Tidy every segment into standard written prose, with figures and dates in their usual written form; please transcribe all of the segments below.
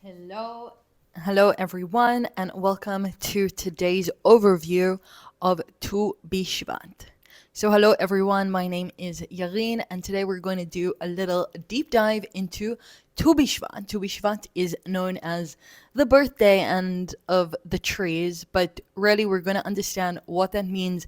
Hello everyone, and welcome to today's overview of Tu BiShvat. So, hello everyone, my name is Yarin, and today we're going to do a little deep dive into Tu BiShvat. Tu BiShvat is known as the birthday and of the trees, but really we're going to understand what that means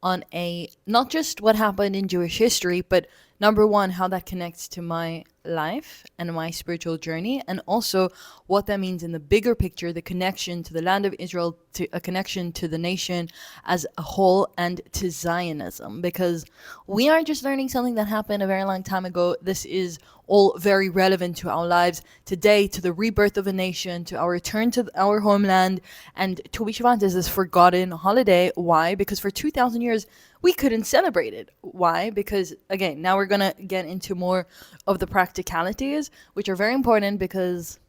on a not just what happened in Jewish history, but number one, how that connects to my life and my spiritual journey, and also what that means in the bigger picture, the connection to the land of Israel, to a connection to the nation as a whole, and to Zionism, because we aren't just learning something that happened a very long time ago. This is all very relevant to our lives today, to the rebirth of a nation, to our return to our homeland. And Tu BiShvat is this forgotten holiday. Why? Because for 2,000 years, we couldn't celebrate it. Why? Because, again, now we're going to get into more of the practicalities, which are very important because,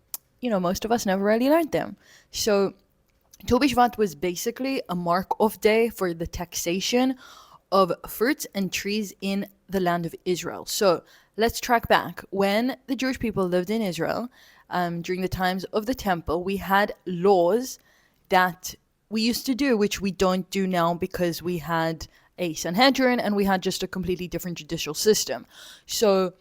most of us never really learned them. So, Tu BiShvat was basically a mark-off day for the taxation of fruits and trees in the land of Israel. So let's track back. When the Jewish people lived in Israel, during the times of the temple, we had laws that we used to do, which we don't do now because we had a Sanhedrin and we had just a completely different judicial system. So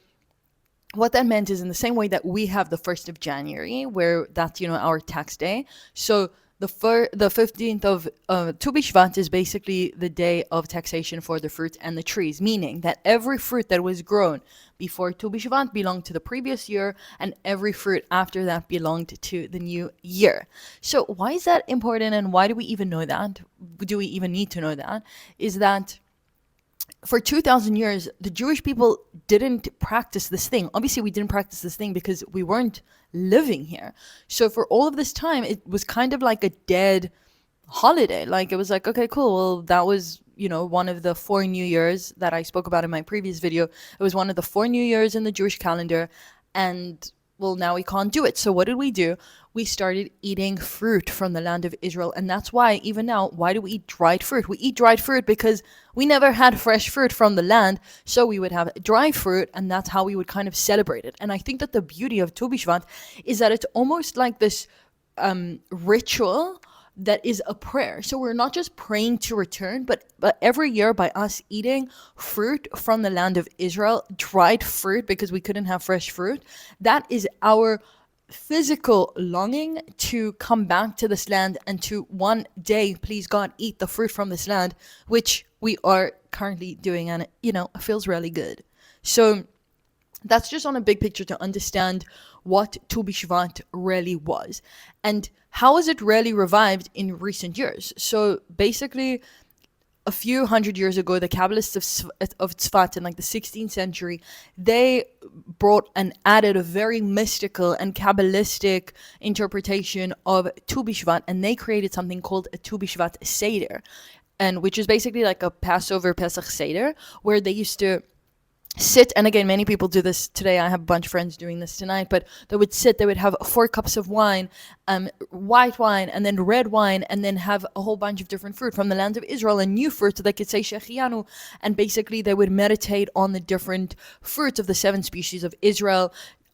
what that meant is, in the same way that we have the 1st of January, where that's, our tax day. So the 15th of Tu BiShvat is basically the day of taxation for the fruit and the trees, meaning that every fruit that was grown before Tu BiShvat belonged to the previous year, and every fruit after that belonged to the new year. So why is that important, and why do we even know that? Do we even need to know that? Is that for 2,000 years, the Jewish people didn't practice this thing. Obviously, we didn't practice this thing because we weren't living here. So for all of this time, it was kind of like a dead holiday. Like, it was like, okay, cool. Well, that was, one of the 4 New Years that I spoke about in my previous video. It was one of the 4 New Years in the Jewish calendar. And well, now we can't do it. So what did we do? We started eating fruit from the land of Israel. And that's why, even now, why do we eat dried fruit? We eat dried fruit because we never had fresh fruit from the land. So we would have dry fruit, and that's how we would kind of celebrate it. And I think that the beauty of Tu BiShvat is that it's almost like this ritual that is a prayer. So we're not just praying to return, but every year, by us eating fruit from the land of Israel, dried fruit because we couldn't have fresh fruit, that is our physical longing to come back to this land and to one day, please God, eat the fruit from this land, which we are currently doing, and it feels really good. So that's just on a big picture to understand what Tu BiShvat really was and how is it really revived in recent years. So basically, a few hundred years ago, the Kabbalists of Tzfat in like the 16th century, they brought and added a very mystical and Kabbalistic interpretation of Tu BiShvat, and they created something called a Tu BiShvat Seder, and which is basically like a Passover Pesach Seder, where they used to sit, and again, many people do this today. I have a bunch of friends doing this tonight, but they would sit, they would have 4 cups of wine, white wine, and then red wine, and then have a whole bunch of different fruit from the land of Israel and new fruit, so they could say Shechianu, and basically they would meditate on the different fruits of the 7 species of Israel.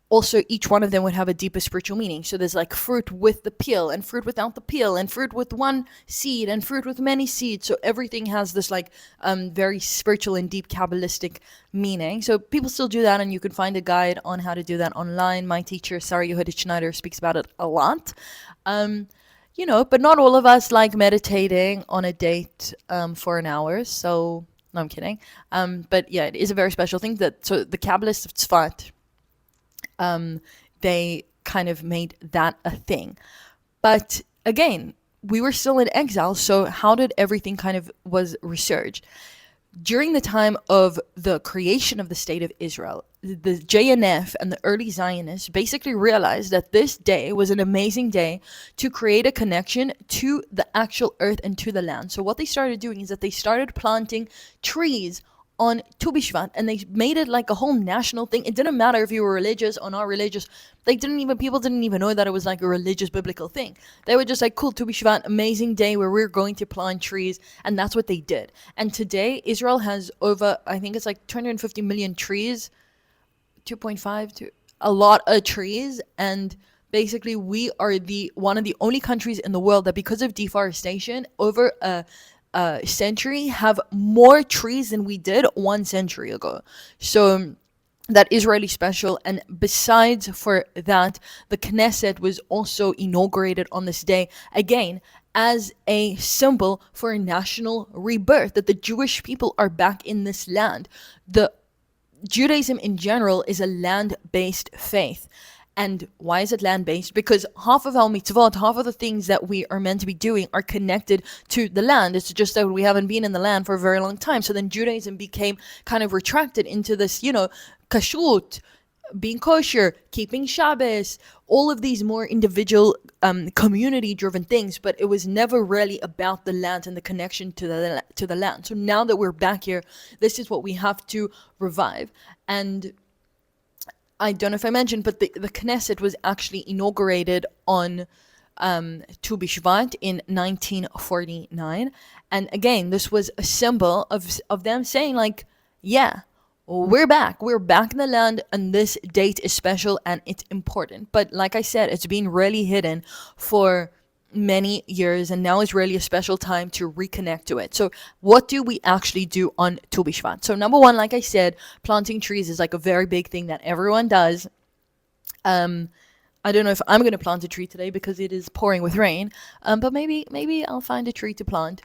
Also, each one of them would have a deeper spiritual meaning. So there's like fruit with the peel, and fruit without the peel, and fruit with one seed, and fruit with many seeds. So everything has this like very spiritual and deep Kabbalistic meaning. So people still do that, and you can find a guide on how to do that online. My teacher, Sarah Yehudit Schneider, speaks about it a lot. But not all of us like meditating on a date for an hour. So, no, I'm kidding. But yeah, it is a very special thing. So the Kabbalists of Tzfat, they kind of made that a thing. But again, we were still in exile, so how did everything kind of was resurged? During the time of the creation of the state of Israel, the JNF and the early Zionists basically realized that this day was an amazing day to create a connection to the actual earth and to the land. So what they started doing is that they started planting trees on Tu BiShvat, and they made it like a whole national thing. It didn't matter if you were religious or not religious. People didn't even know that it was like a religious biblical thing. They were just like, cool, Tu BiShvat, amazing day where we're going to plant trees, and that's what they did. And today, Israel has over, I think it's like 250 million trees, 2.5 to a lot of trees, and Basically, we are the one of the only countries in the world that, because of deforestation, over a century, have more trees than we did 1 century ago. So that is really special. And besides for that, the Knesset was also inaugurated on this day, again, as a symbol for a national rebirth, that the Jewish people are back in this land. The Judaism in general is a land-based faith. And why is it land-based? Because half of our mitzvot, half of the things that we are meant to be doing, are connected to the land. It's just that we haven't been in the land for a very long time. So then Judaism became kind of retracted into this, kashrut, being kosher, keeping Shabbos, all of these more individual, community-driven things. But it was never really about the land and the connection to the land. So now that we're back here, this is what we have to revive. And I don't know if I mentioned, but the Knesset was actually inaugurated on Tu BiShvat in 1949. And again, this was a symbol of them saying, like, yeah, we're back. We're back in the land, and this date is special and it's important. But like I said, it's been really hidden for many years, and now is really a special time to reconnect to it. So what do we actually do on Tu BiShvat? So number one, like I said, planting trees is like a very big thing that everyone does. I don't know if I'm going to plant a tree today because it is pouring with rain, but maybe I'll find a tree to plant.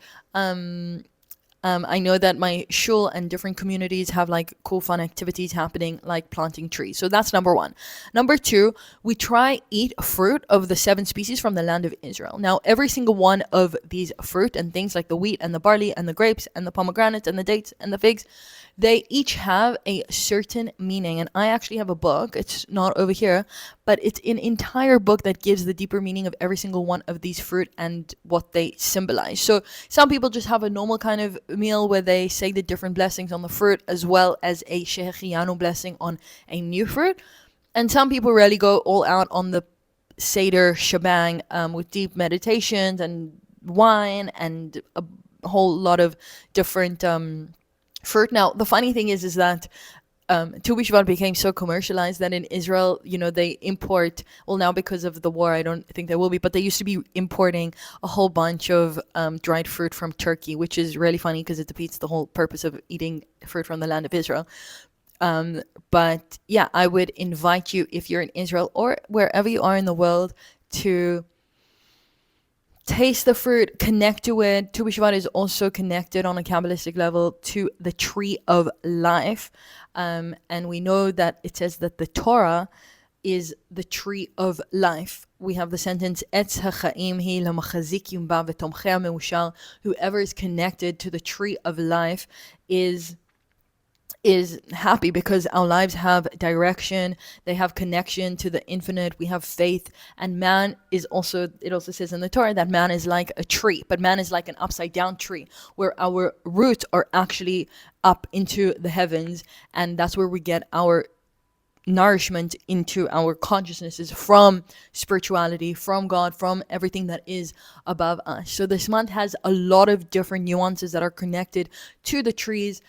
I know that my shul and different communities have like cool fun activities happening, like planting trees. So that's number one. Number two, we try eat fruit of the 7 species from the land of Israel. Now, every single one of these fruit and things like the wheat and the barley and the grapes and the pomegranates and the dates and the figs, they each have a certain meaning. And I actually have a book, it's not over here, but it's an entire book that gives the deeper meaning of every single one of these fruit and what they symbolize. So some people just have a normal kind of meal where they say the different blessings on the fruit, as well as a Shehechianu blessing on a new fruit. And some people really go all out on the Seder shebang, with deep meditations and wine and a whole lot of different fruit. Now, the funny thing is that Tu BiShvat became so commercialized that in Israel, they import, well, now because of the war, I don't think there will be, but they used to be importing a whole bunch of dried fruit from Turkey, which is really funny because it defeats the whole purpose of eating fruit from the land of Israel. But yeah, I would invite you, if you're in Israel or wherever you are in the world, to taste the fruit, connect to it. Tu BiShvat is also connected on a Kabbalistic level to the tree of life. And we know that it says that the Torah is the tree of life. We have the sentence, Etz ha'chaim hi lamachazikim ba v'tomchei meushar. Whoever is connected to the tree of life is happy because our lives have direction, they have connection to the infinite, we have faith. And man is also, it also says in the Torah that man is like a tree, but man is like an upside down tree where our roots are actually up into the heavens, and that's where we get our nourishment into our consciousnesses from spirituality, from God, from everything that is above us. So this month has a lot of different nuances that are connected to the trees.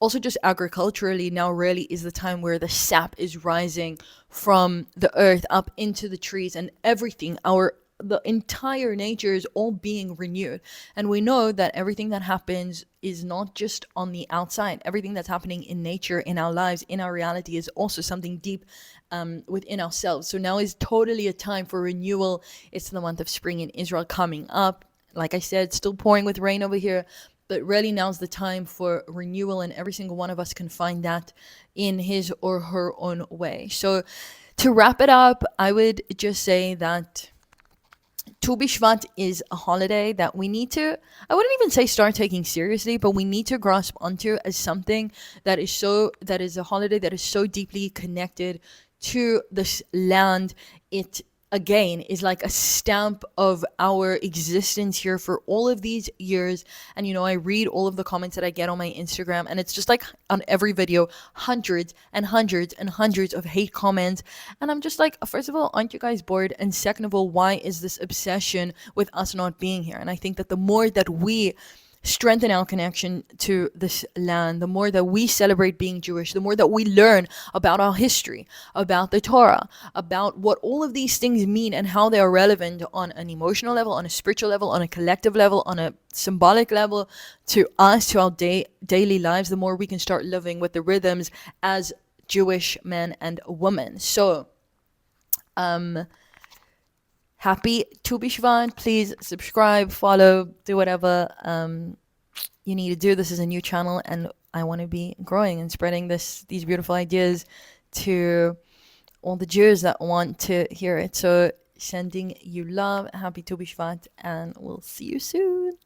Also, just agriculturally, now really is the time where the sap is rising from the earth up into the trees, and everything, the entire nature is all being renewed. And we know that everything that happens is not just on the outside. Everything that's happening in nature, in our lives, in our reality, is also something deep within ourselves. So now is totally a time for renewal. It's the month of spring in Israel coming up. Like I said, still pouring with rain over here, but really now's the time for renewal, and every single one of us can find that in his or her own way. So to wrap it up, I would just say that Tu BiShvat is a holiday that we need to, I wouldn't even say start taking seriously, but we need to grasp onto as something that is a holiday that is so deeply connected to this land. It again is like a stamp of our existence here for all of these years. And I read all of the comments that I get on my Instagram, and it's just like on every video, hundreds and hundreds and hundreds of hate comments. And I'm just like, first of all, aren't you guys bored? And second of all, why is this obsession with us not being here? And I think that the more that we strengthen our connection to this land, the more that we celebrate being Jewish, the more that we learn about our history, about the Torah, about what all of these things mean and how they are relevant on an emotional level, on a spiritual level, on a collective level, on a symbolic level to us, to our daily lives, the more we can start living with the rhythms as Jewish men and women. So, happy Tu BiShvat. Please subscribe, follow, do whatever you need to do. This is a new channel, and I want to be growing and spreading these beautiful ideas to all the Jews that want to hear it. So sending you love, happy Tu BiShvat, and we'll see you soon.